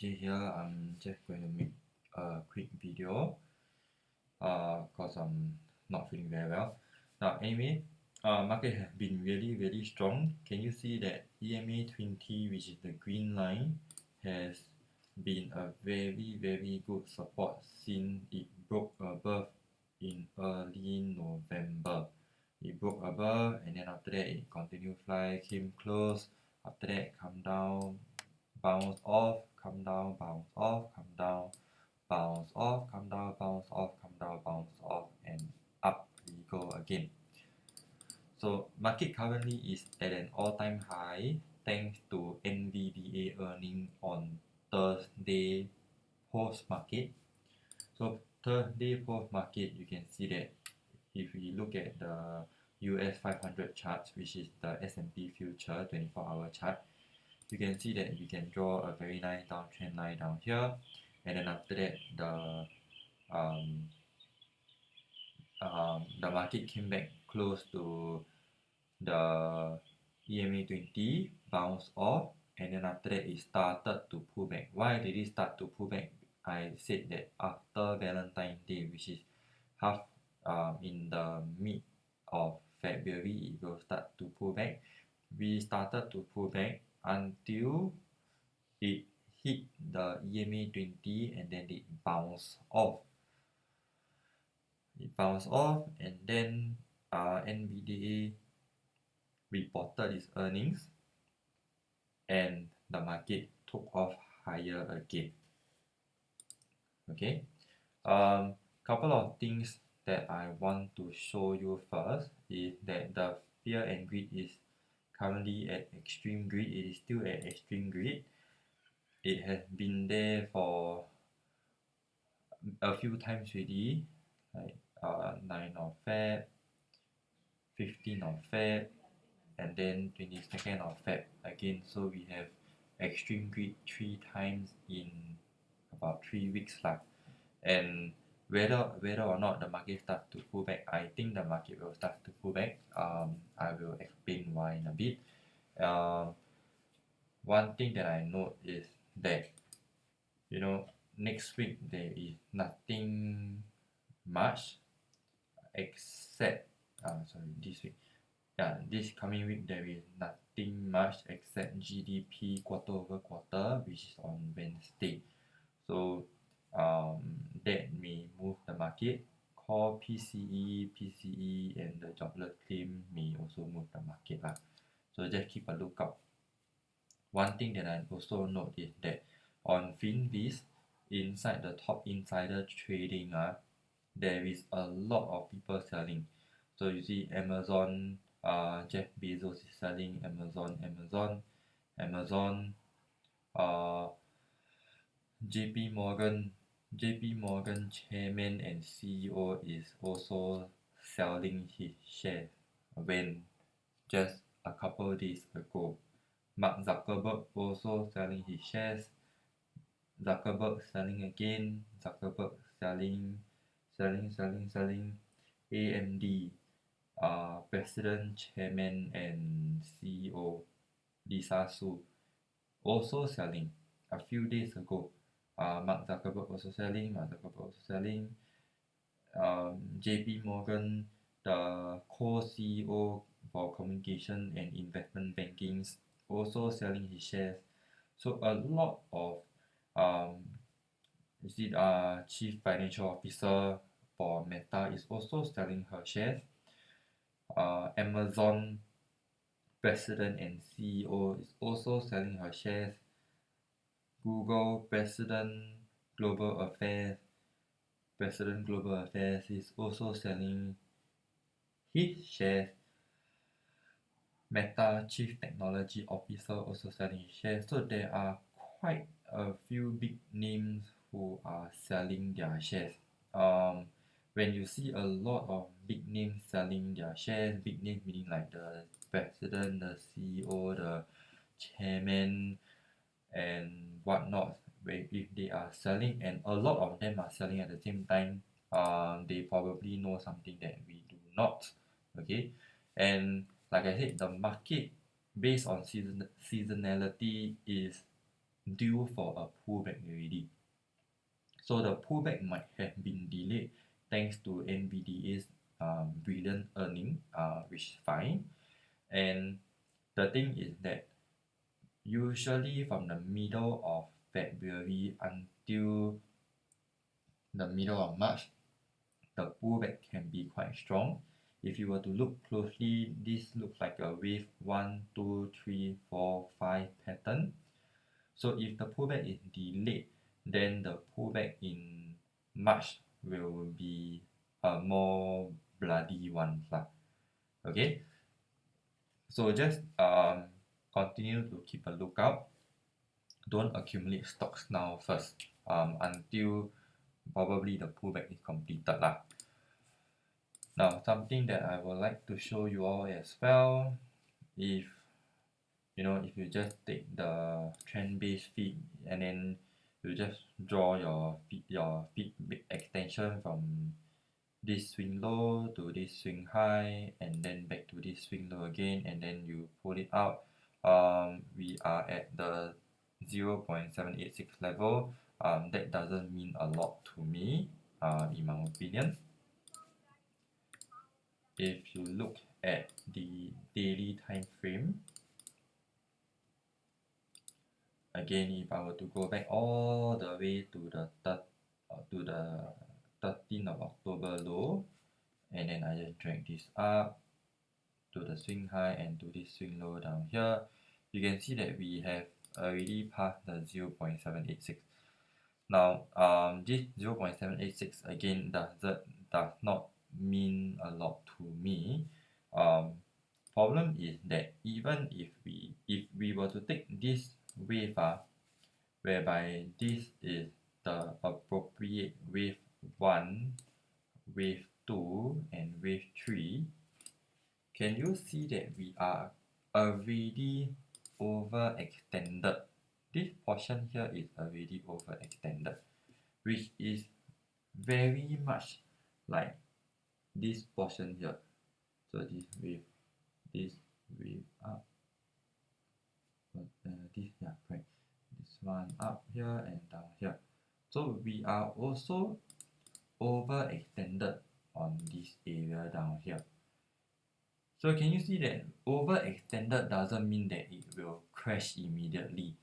Here I'm just going to make a quick video because I'm not feeling very well. Now anyway, market has been really strong. Can you see that EMA 20, which is the green line, has been a very good support since it broke above in early November. It broke above and then after that it continued fly, came close, after that come down, bounce off, come down, bounce off, come down, bounce off, come down, bounce off, come down, bounce off, and up we go again. So market currently is at an all-time high thanks to NVDA earning on Thursday post-market. So Thursday post-market, you can see that if we look at the US 500 chart, which is the S&P future 24-hour chart, you can see that we can draw a very nice downtrend line down here, and then after that the market came back close to the EMA 20, bounced off, and then after that it started to pull back. Why did it start to pull back? I said that after Valentine's Day, which is half in the mid of February, it will start to pull back. We started to pull back until it hit the EMA 20 and then it bounced off. It bounced off and then NVDA reported its earnings and the market took off higher again. Okay, couple of things that I want to show you first is that the fear and greed is currently at extreme greed. It is still at extreme greed. It has been there for a few times already, like 9 of Feb, 15 of Feb, and then 22nd of Feb again. So we have extreme greed 3 times in about 3 weeks lah. And whether or not the market starts to pull back, I think the market will start to pull back. I will explain why in a bit. One thing that I note is that next week there is nothing much except this week. This coming week there is nothing much except GDP quarter over quarter, which is on Wednesday. So that may move the market. Core PCE and the jobless claim may also move the market lah. So just keep a lookout. One thing that I also note is that on Finviz, inside the top insider trading, there is a lot of people selling. So you see Amazon, Jeff Bezos is selling Amazon, JP Morgan chairman and CEO is also selling his shares when just a couple days ago. Mark Zuckerberg also selling his shares. Zuckerberg selling again. Zuckerberg selling. AMD, President, Chairman, and CEO Lisa Su also selling. A few days ago, Mark Zuckerberg also selling. JP Morgan, the co-CEO for communication and investment banking, also selling his shares. So a lot of Chief Financial Officer for Meta is also selling her shares. Amazon President and CEO is also selling her shares. Google President Global Affairs is also selling his shares. Meta Chief Technology Officer also selling his shares. So there are quite a few big names who are selling their shares. When you see a lot of big names selling their shares, big names meaning like the president, the CEO, the chairman, and whatnot, if they are selling, and a lot of them are selling at the same time, they probably know something that we do not. Okay, and like I said, the market based on seasonality is due for a pullback already. So the pullback might have been delayed thanks to NVDA's brilliant earning, which is fine. And the thing is that usually from the middle of February until the middle of March, the pullback can be quite strong. If you were to look closely, this looks like a wave 1, 2, 3, 4, 5 pattern. So if the pullback is delayed, then the pullback in March will be a more bloody one lah. Okay, so just continue to keep a lookout. Don't accumulate stocks now first until probably the pullback is completed lah. Now something that I would like to show you all as well, if if you just take the trend-based feed and then you just draw your feed extension from this swing low to this swing high and then back to this swing low again, and then you pull it out. We are at the 0.786 level. That doesn't mean a lot to me, in my opinion. If you look at the daily time frame, again, if I were to go back all the way to the 13th of October low, and then I just drag this up to the swing high and to this swing low down here, you can see that we have already passed the 0.786. Now, this 0.786 again does not mean a lot to me. Problem is that even if we were to take this wave, whereby this is the appropriate wave 1, wave 2, and wave 3, can you see that we are already overextended? This portion here is already overextended, which is very much like this portion here. So this wave up, right. This one up here and down here. So we are also overextended on this area down here. So can you see that overextended doesn't mean that it will crash immediately.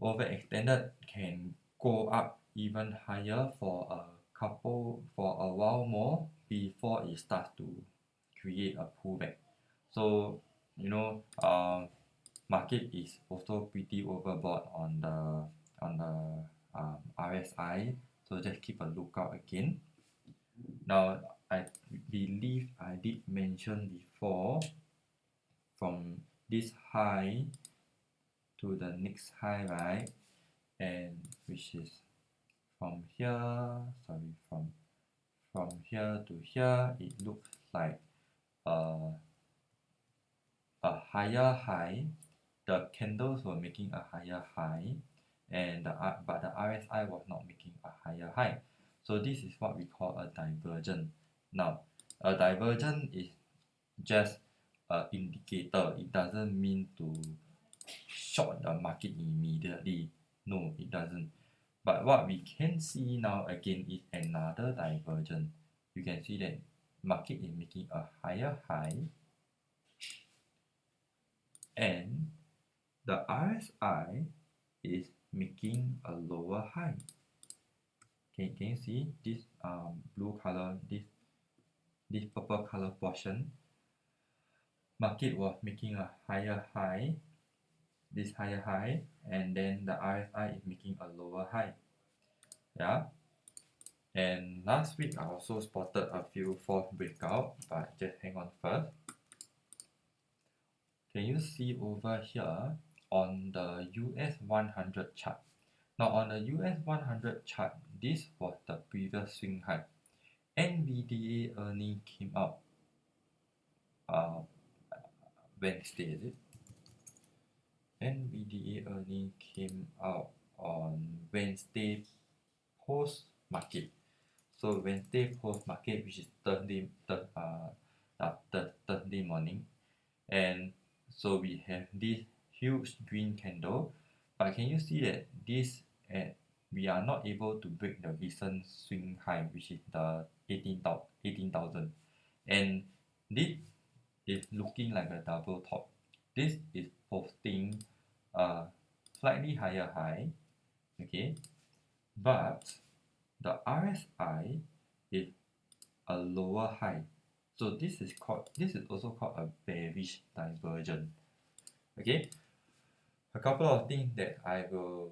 Overextended can go up even higher for a while more before it starts to create a pullback. So market is also pretty overbought on the RSI, so just keep a lookout again. Now I believe I did mention before, from this high to the next high, right, and which is from here, from here to here, it looks like a higher high. The candles were making a higher high, and but the RSI was not making a higher high. So this is what we call a divergence. Now, a divergence is just an indicator. It doesn't mean to short the market immediately. No, it doesn't. But what we can see now again is another divergence. You can see that market is making a higher high, and the RSI is making a lower high. Can you see this blue color, this purple color portion? Market was making a higher high, this higher high, and then the RSI is making a lower high. Yeah. And last week I also spotted a few false breakout, but just hang on first. Can you see over here on the US 100 chart? Now on the US 100 chart, this was the previous swing high. NVDA earning came out Wednesday, is it? NVDA earning came out on Wednesday post market. So Wednesday post market, which is Thursday morning, and so we have this huge green candle But can you see that this we are not able to break the recent swing high, which is the 18,000, and this is looking like a double top. This is posting a slightly higher high, okay, but the RSI is a lower high. So this is also called a bearish divergence. Okay, a couple of things that I will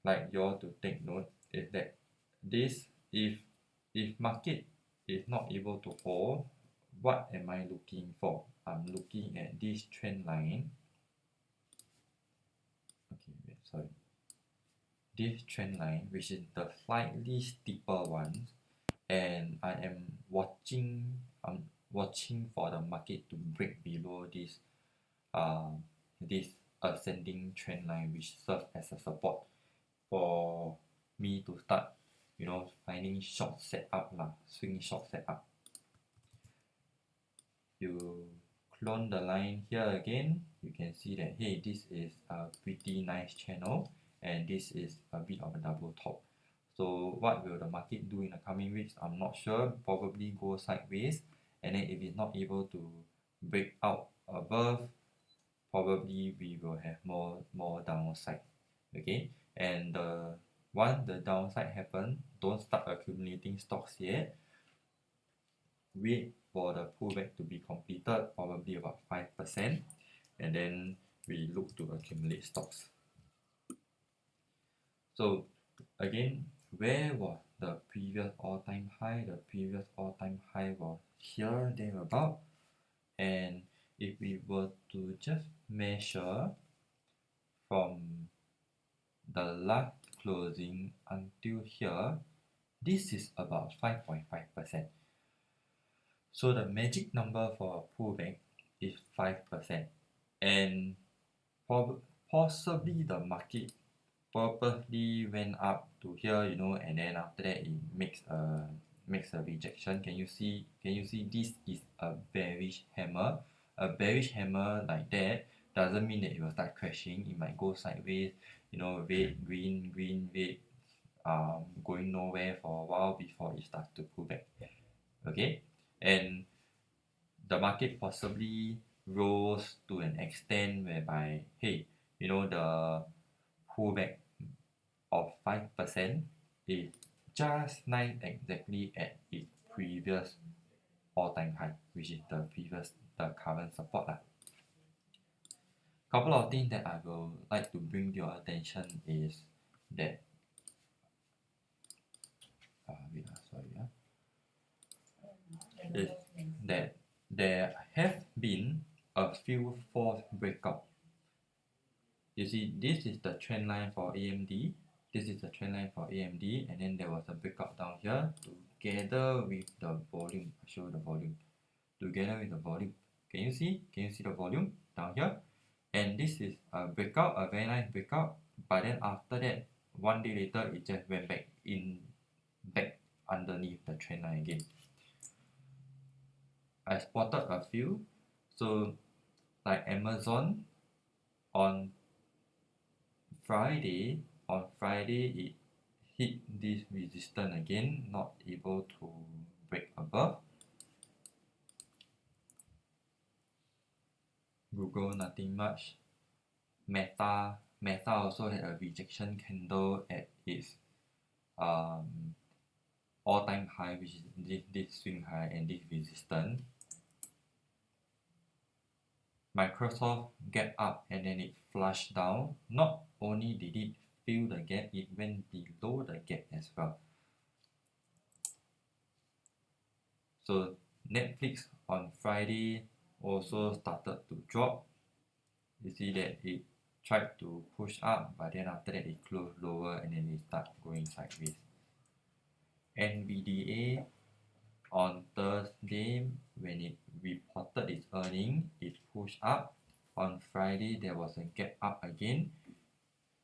like you all to take note is that this if market is not able to hold, what am I looking for? I'm looking at this trend line. Okay, wait, sorry. This trend line, which is the slightly steeper one, and I am watching for the market to break below uh, this ascending trend line, which serves as a support for me to start, finding short setup lah, swing short setup. You clone the line here again, you can see that hey, this is a pretty nice channel, and this is a bit of a double top. So what will the market do in the coming weeks? I'm not sure. Probably go sideways, and then if it's not able to break out above, probably we will have more downside. Okay, and once the downside happen, don't start accumulating stocks yet. Wait for the pullback to be completed, probably about 5%, and then we look to accumulate stocks. So again, where was the previous all-time high? The previous all-time high was here, thereabout. And if we were to just measure from the last closing until here, this is about 5.5%. So the magic number for a pullback is 5%. And possibly the market purposely went up to here, and then after that it makes a rejection. Can you see this is a bearish hammer? A bearish hammer like that doesn't mean that it will start crashing. It might go sideways, red, green, red, going nowhere for a while before it starts to pull back. Okay, and the market possibly rose to an extent whereby, hey, the pullback of 5% is just nice exactly at its previous all-time high, which is the current support lah. Couple of things that I will like to bring to your attention is that is that there have been a few false breakout. You see, this is the trend line for AMD. This is the trend line for AMD, and then there was a breakout down here together with the volume. I'll show the volume. Together with the volume. Can you see? The volume down here? And this is a breakout, a very nice breakout. But then after that, one day later, it just went back underneath the trend line again. I spotted a few. So like Amazon on Friday it hit this resistance again, not able to break above. Google, nothing much. Meta also had a rejection candle at its all-time high, which is this swing high and this resistance. Microsoft gap up and then it flushed down. Not only did it fill the gap, it went below the gap as well. So Netflix on Friday also started to drop. You see that it tried to push up, but then after that it closed lower and then it started going sideways. NVDA on Thursday, when it reported its earnings, it pushed up. On Friday, there was a gap up again.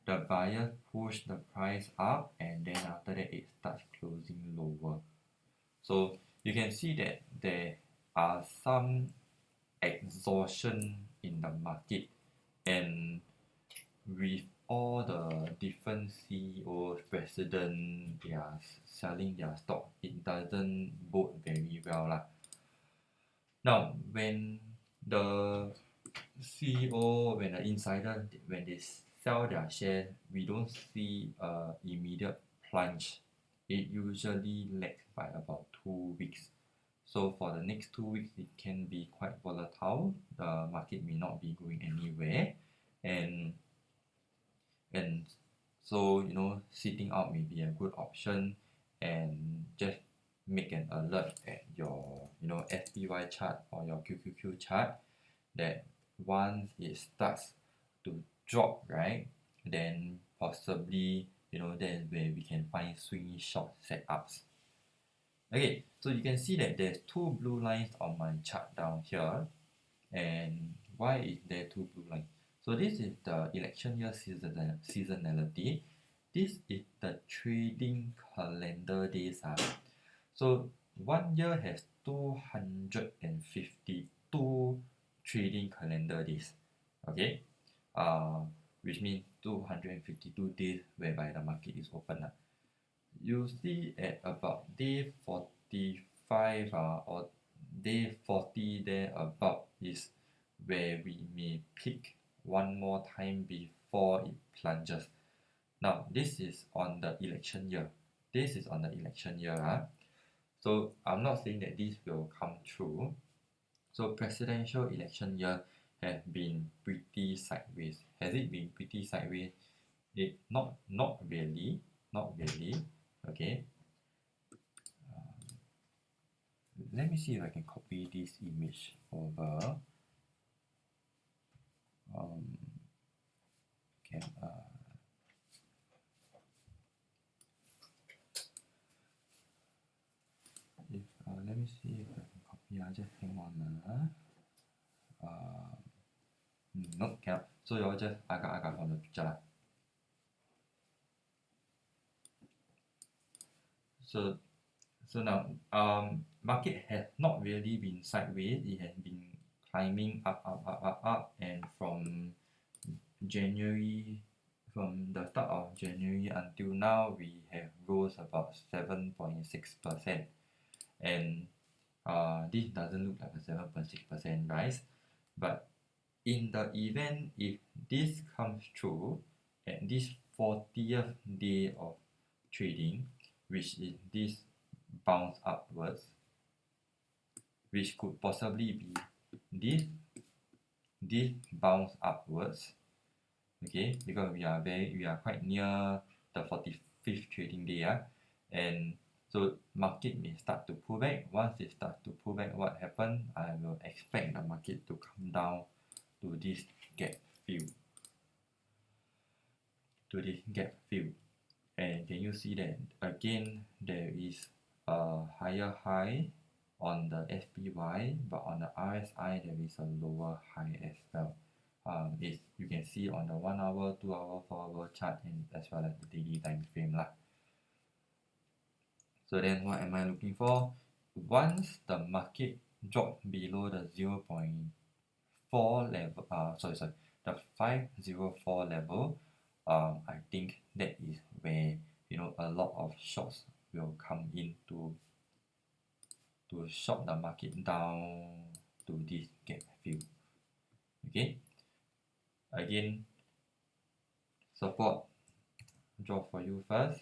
The buyer pushed the price up, and then after that, it starts closing lower. So you can see that there are some exhaustion in the market, and with all the different CEOs, president, they are selling their stock, it doesn't bode very well lah. Now, when the CEO, when the insider, when they sell their share, we don't see a immediate plunge. It usually lags by about 2 weeks. So for the next 2 weeks, it can be quite volatile. The market may not be going anywhere, and and so sitting out may be a good option, and just make an alert at your SPY chart or your QQQ chart that once it starts to drop, right, then possibly that is where we can find swing short setups. Okay, so you can see that there's two blue lines on my chart down here. And why is there two blue lines? So this is the election year seasonality. This is the trading calendar days. So 1 year has 252 trading calendar days. Okay, which means 252 days whereby the market is open. You see at about day 45 or day 40 there about is where we may peak one more time before it plunges. Now this is on the election year. This is on the election year. So I'm not saying that this will come true. So presidential election year has been pretty sideways. Has it been pretty sideways? Not really. Okay. Let me see if I can copy this image over. Let me see if I can copy. Just hang on. Nope, cannot. So you all just agak on the picture lah. So now market has not really been sideways. It has been climbing up, and from the start of January until now, we have rose about 7.6%, and this doesn't look like a 7.6% rise, but in the event if this comes true at this 40th day of trading, which is this bounce upwards, which could possibly be this bounce upwards, okay, because we are quite near the 45th trading day, and so market may start to pull back. Once it starts to pull back, what happens? I will expect the market to come down to this gap fill. And can you see that again there is a higher high on the SPY, but on the RSI there is a lower high as well. You can see on the 1 hour, 2 hour, 4 hour chart, and as well as the daily time frame lah. So then what am I looking for? Once the market drops below the 0.4 level, the 504 level, I think that is where a lot of shorts will come in to short the market down to this gap fill. Okay, again, support draw for you first.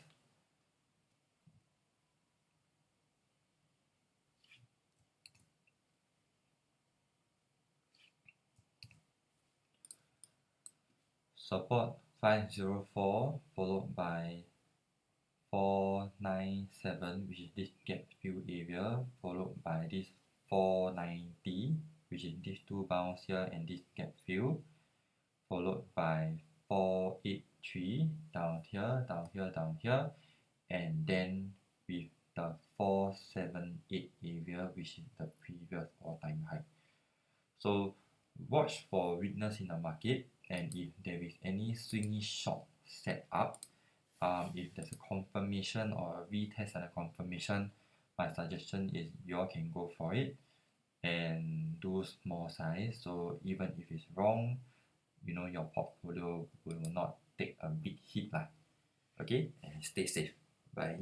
Support 504 followed by 497, which is this gap fill area, followed by this 490, which is these two bounce here and this gap fill, followed by 483 down here, and then with the 478 area, which is the previous all-time high. So watch for weakness in the market, and if there is any swingy short set up, if there's a confirmation or a retest and a confirmation, my suggestion is you all can go for it and do small size. So even if it's wrong, you know your portfolio will not take a big hit lah. Okay, and stay safe. Bye.